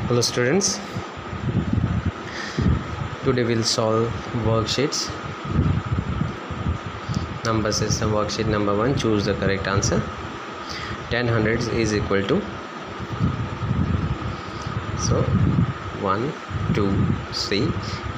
Hello students, today we'll solve worksheets. Number system worksheet number 1. Choose the correct answer. 10 hundreds is equal to, so 1 2 3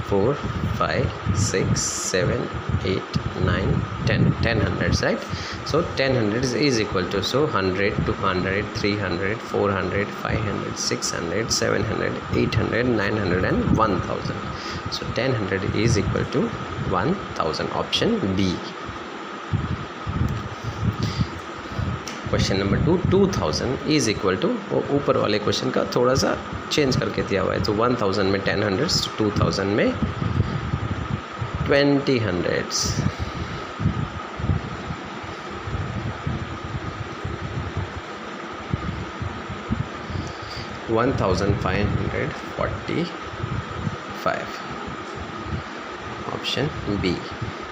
4 5 6 7 8 9 10 10 hundreds, right? So 10 hundreds is equal to, so 100 200 300 400 500 600 700 800 900 and 1000. So 10 hundred is equal to 1000. Option B. Question number 2. 2000 is equal to, वो ऊपर वाले question का थोड़ा सा change करके दिया हुआ है. तो 1000 में 10 हंड्रेड्स, 2000 में 20 hundreds. $1545. Option B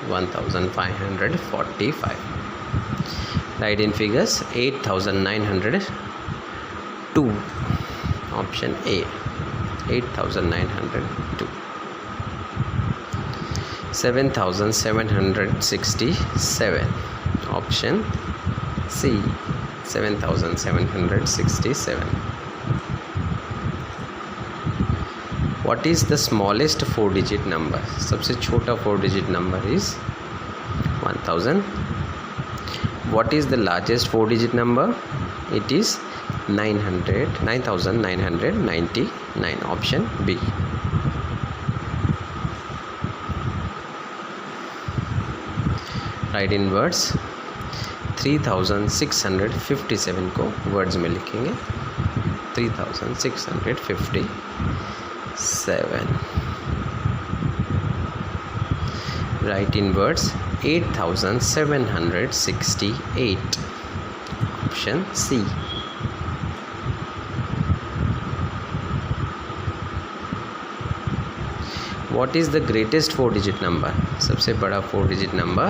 1545. Write in figures 8902. Option A 8902. 7767. Option C 7767. What is the smallest 4-digit number? सबसे छोटा 4-digit number is 1000. What is the largest 4-digit number? It is 9999. Option B. Write in words. 3657 को words में लिखेंगे. 3657. Write in words. 8768. Option C. What is the greatest 4-digit number? सबसे बड़ा 4-digit number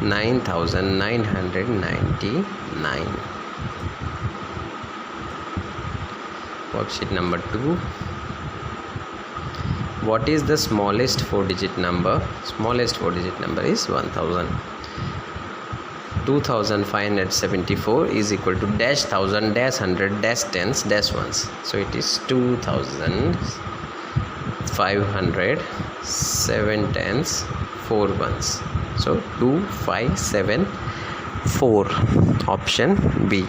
9999. Worksheet number 2. What is the smallest 4-digit number? Smallest 4-digit number is 1000. 2574 is equal to dash thousand dash hundred dash tens dash ones. So it is 2500, 7 tens, 4 ones. So 2574. Option B.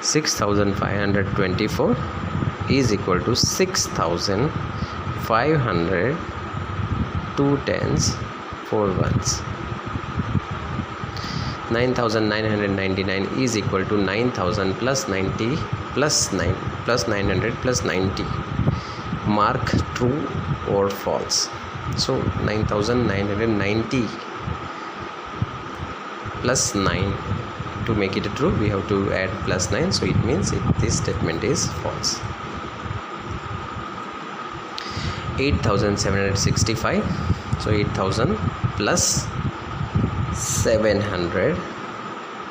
6524 is equal to 6500, 2 tens, 4 ones. 9999 is equal to 9000 plus 90 plus 9 plus 900 plus 90. Mark true or false. So 9990 plus 9. To make it true, we have to add plus 9. So it means this statement is false. 8765. So 8000 plus 700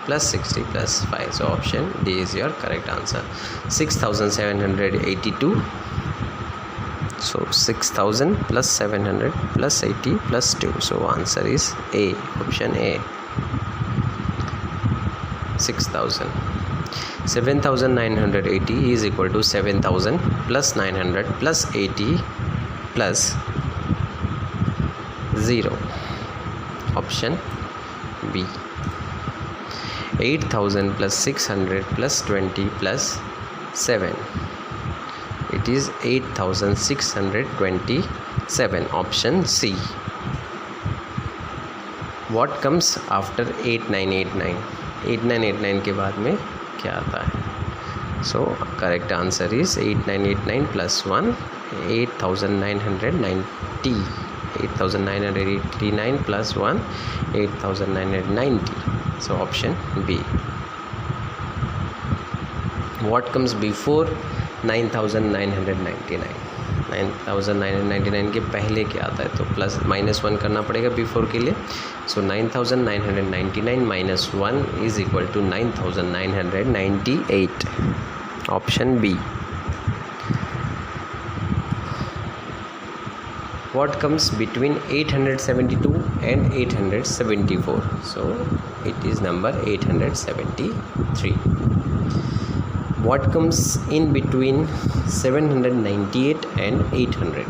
plus 60 plus 5. So option D is your correct answer. 6782. So 6000 plus 700 plus 80 plus 2. So answer is A. Option A. 6000. 7980 is equal to 7000 plus 900 plus 80 plus 0. Option B. 8000 plus 600 plus 20 plus 7. It is 8627. Option C. What comes after 8989? 8989 के बाद में क्या आता है? So correct answer is 8989 plus 1 8990. 8989 plus 1 8990. So option B. What comes before 9999? 9999 के पहले क्या आता है? तो प्लस -1 करना पड़ेगा बिफोर के लिए. So 9999 -1 is equal to 9998. Option B. What comes between 872 and 874? So it is number 873. What comes in between 798 and 800?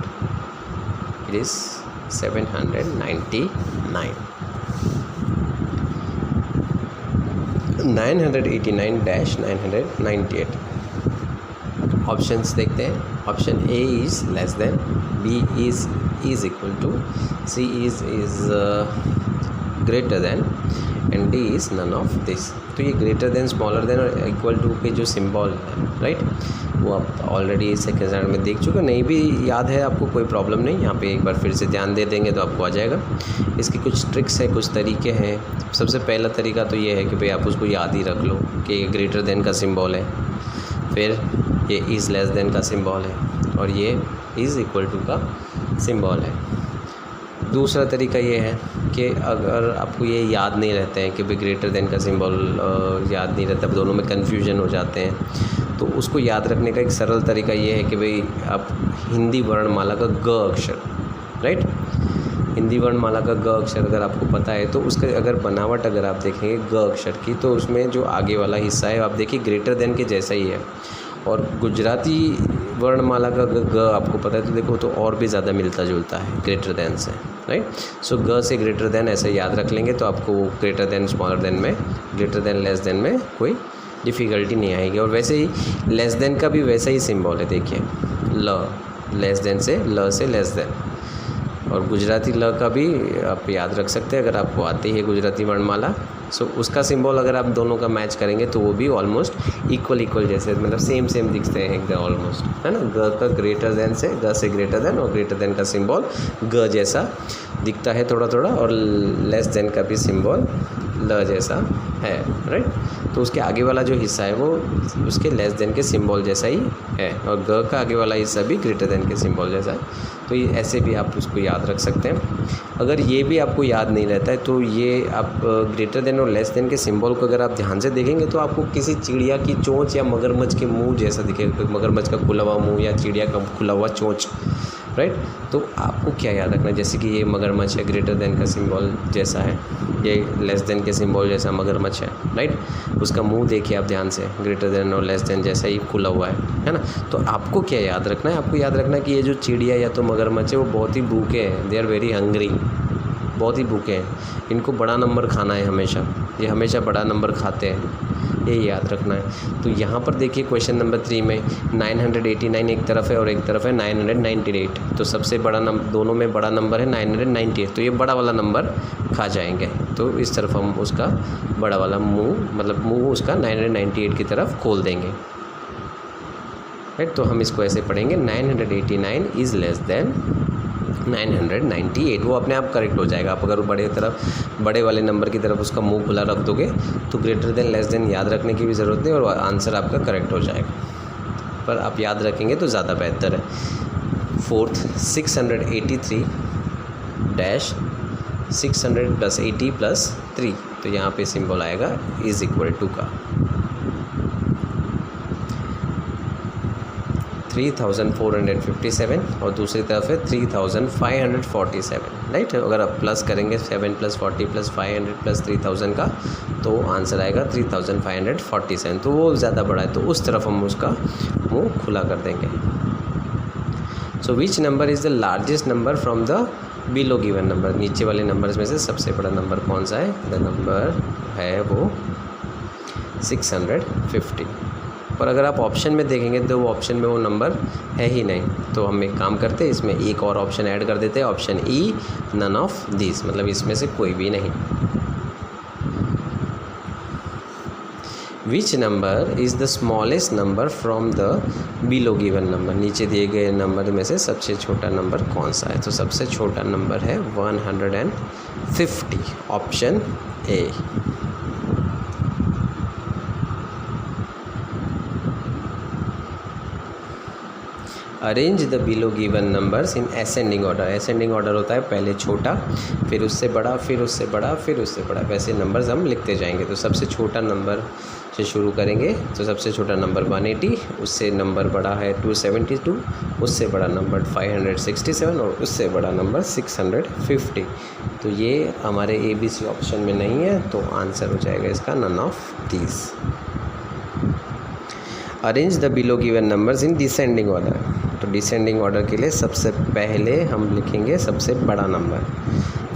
It is 799. 989-998. Options देखते हैं. Option A is less than, B is equal to, C is greater than and D is none of this. तो ये greater than, smaller than और equal to के जो symbol है, right, वो आप ऑलरेडी सेकेंड स्टैंडर्ड में देख चुके. नहीं भी याद है आपको, कोई प्रॉब्लम नहीं. यहाँ पे एक बार फिर से ध्यान दे देंगे तो आपको आ जाएगा. इसकी कुछ ट्रिक्स है, कुछ तरीके हैं. सबसे पहला तरीका तो ये है कि भाई आप उसको याद ही रख लो कि ये ग्रेटर देन का सिंबल है, फिर ये इज़ लेस देन का सिंबल है और ये इज़ इक्वल टू का सिंबल है. दूसरा तरीका ये है कि अगर आपको ये याद नहीं रहते हैं कि भाई ग्रेटर देन का सिंबल याद नहीं रहता, दोनों में कन्फ्यूजन हो जाते हैं, तो उसको याद रखने का एक सरल तरीका ये है कि भाई आप हिंदी वर्णमाला का ग अक्षर, राइट, हिंदी वर्णमाला का ग अक्षर अगर आपको पता है तो उसका अगर बनावट अगर आप देखेंगे ग अक्षर की, तो उसमें जो आगे वाला हिस्सा है आप देखिए ग्रेटर देन के जैसा ही है. और गुजराती वर्णमाला का ग आपको पता है तो देखो तो और भी ज़्यादा मिलता जुलता है ग्रेटर देन से, राइट. सो ग से ग्रेटर देन ऐसे याद रख लेंगे तो आपको ग्रेटर देन, स्मॉलर देन में, ग्रेटर देन, लेस देन में कोई डिफ़िकल्टी नहीं आएगी. और वैसे ही लेस देन का भी वैसा ही सिंबल है, देखिए ल, लेस देन से लेस देन. और गुजराती ल का भी आप याद रख सकते हैं अगर आपको आती है गुजराती वर्णमाला. सो उसका सिंबल अगर आप दोनों का मैच करेंगे तो वो भी ऑलमोस्ट इक्वल जैसे, मतलब सेम दिखते हैं एकदम ऑलमोस्ट, है ना. ग का ग्रेटर देन से, ग से ग्रेटर देन, और ग्रेटर देन का सिंबल ग जैसा दिखता है थोड़ा और लेस देन का भी सिंबल ल जैसा है, राइट. तो उसके आगे वाला जो हिस्सा है वो उसके लेस देन के सिंबल जैसा ही है और ग का आगे वाला हिस्सा भी ग्रेटर देन के सिंबल जैसा है. तो ये ऐसे भी आप उसको याद रख सकते हैं. अगर ये भी आपको याद नहीं रहता है तो ये आप ग्रेटर देन और लेस देन के सिंबल को अगर आप ध्यान से देखेंगे तो आपको किसी चिड़िया की चोंच या मगरमच्छ के मुंह जैसा दिखेगा, मगरमच्छ का खुला हुआ मुंह या चिड़िया का खुला हुआ चोंच, राइट. तो आपको क्या याद रखना है, जैसे कि ये मगरमच्छ है, ग्रेटर देन का सिंबल जैसा है, ये लेस देन के सिंबल जैसा मगरमच्छ है, राइट. उसका मुंह देखिए आप ध्यान से, ग्रेटर देन और लेस देन जैसा ही खुला हुआ है ना. तो आपको क्या याद रखना है, आपको याद रखना है कि ये जो चिड़िया या तो मगरमच्छ है वो बहुत ही भूखे हैं, दे आर वेरी हंग्री, बहुत ही भूखे हैं, इनको बड़ा नंबर खाना है हमेशा, ये हमेशा बड़ा नंबर खाते हैं, ये याद रखना है. तो यहाँ पर देखिए क्वेश्चन नंबर 3 में 989 एक तरफ है और एक तरफ है 998. तो सबसे बड़ा नंबर, दोनों में बड़ा नंबर है 998, तो ये बड़ा वाला नंबर खा जाएंगे. तो इस तरफ हम उसका बड़ा वाला मुंह, मतलब मुंह उसका 998 की तरफ खोल देंगे, राइट. तो हम इसको ऐसे पढ़ेंगे 989 इज़ लेस देन 998. वो अपने आप करेक्ट हो जाएगा. आप अगर बड़े वाले नंबर की तरफ उसका मुंह खुला रख दोगे तो ग्रेटर देन, लेस देन याद रखने की भी ज़रूरत नहीं और आंसर आपका करेक्ट हो जाएगा. पर आप याद रखेंगे तो ज़्यादा बेहतर है. फोर्थ 683-600 + 80 + 3. तो यहाँ पे सिंबल आएगा इज़ इक्वल टू का 3457 और दूसरी तरफ है 3547, राइट. अगर आप प्लस करेंगे 7 + 40 + 500 + 3000 का तो आंसर आएगा 3547. तो वो ज़्यादा बड़ा है तो उस तरफ हम उसका मुंह खुला कर देंगे. So which number is the largest number from the below given number. नीचे वाले नंबर्स में से सबसे बड़ा नंबर कौन सा है, द नंबर है वो 650. और अगर आप ऑप्शन में देखेंगे तो वो ऑप्शन में वो नंबर है ही नहीं. तो हम एक काम करते हैं, इसमें एक और ऑप्शन ऐड कर देते हैं, option E, none of this, मतलब इसमें से कोई भी नहीं. Which number is the smallest number from the below given number. नीचे दिए गए नंबर में से सबसे छोटा नंबर कौन सा है. तो सबसे छोटा नंबर है 150, option A. Arrange the below given numbers in ascending order. Ascending order होता है पहले छोटा, फिर उससे बड़ा, फिर उससे बड़ा, फिर उससे बड़ा, वैसे नंबर्स हम लिखते जाएंगे। तो सबसे छोटा नंबर से शुरू करेंगे। तो सबसे छोटा नंबर 180, उससे नंबर बड़ा है 272, उससे बड़ा नंबर 567 और उससे बड़ा नंबर 650। तो ये हमारे ABC ऑप्शन में नहीं है, तो आंसर हो जाएगा इसका none of these. Arrange the below given numbers in descending order. तो डिसेंडिंग ऑर्डर के लिए सबसे पहले हम लिखेंगे सबसे बड़ा नंबर,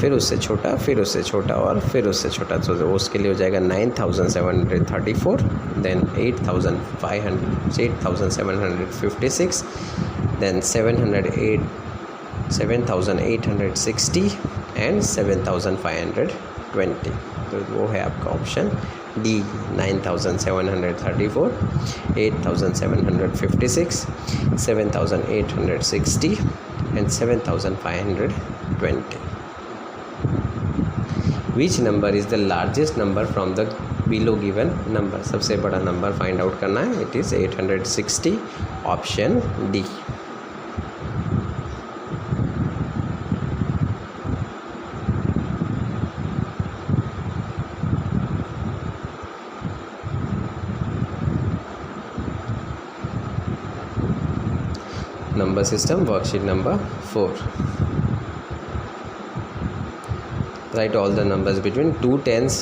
फिर उससे छोटा, फिर उससे छोटा और फिर उससे छोटा। तो उसके लिए हो जाएगा 9734, देन 8756, देन 7860 एंड 7520। तो वो है आपका option D, 9734, 8756, 7860 and 7520। Which number is the largest number from the below given number. सबसे बड़ा नंबर फाइंड आउट करना है। It is 860, option D. Number system, worksheet number 4. Write all the numbers between 2 tens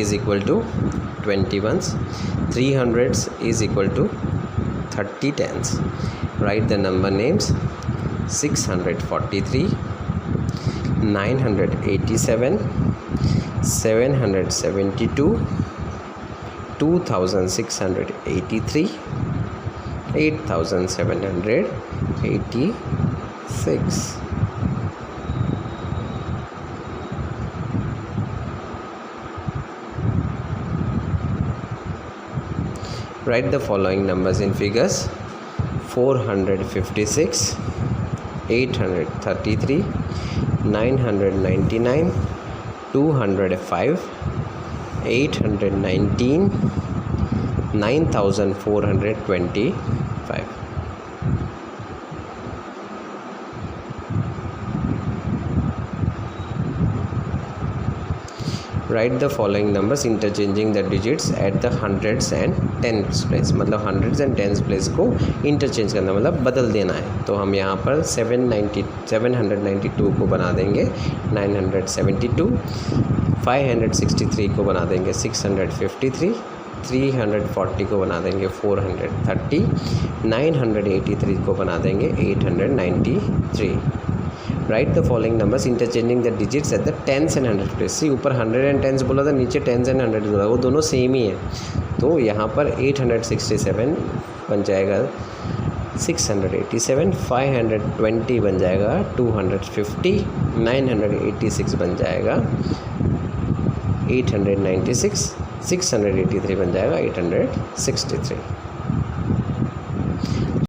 is equal to 20 ones, 3 hundreds is equal to 30 tens. Write the number names: 643, 987, 772, 2683, 8786. Write the following numbers in figures: 456, 833, 999, 205, 819, 9425. Write the following numbers interchanging the digits at the hundreds and tens place। मतलब hundreds and tens place को interchange करना, मतलब बदल देना है। तो हम यहाँ पर 792 को बना देंगे 972, 563 को बना देंगे 653, 340 को बना देंगे 430, 983 को बना देंगे 893। Write the following numbers interchanging the digits at the tens and hundred place. See ऊपर 100 एंड टेंस बोला था, नीचे टेंस एंड हंड्रेड बोला, वो दोनों सेम ही है। तो यहाँ पर 867 बन जाएगा 687, 520 बन जाएगा 250, 986 बन जाएगा 896, 683 बन जाएगा 863।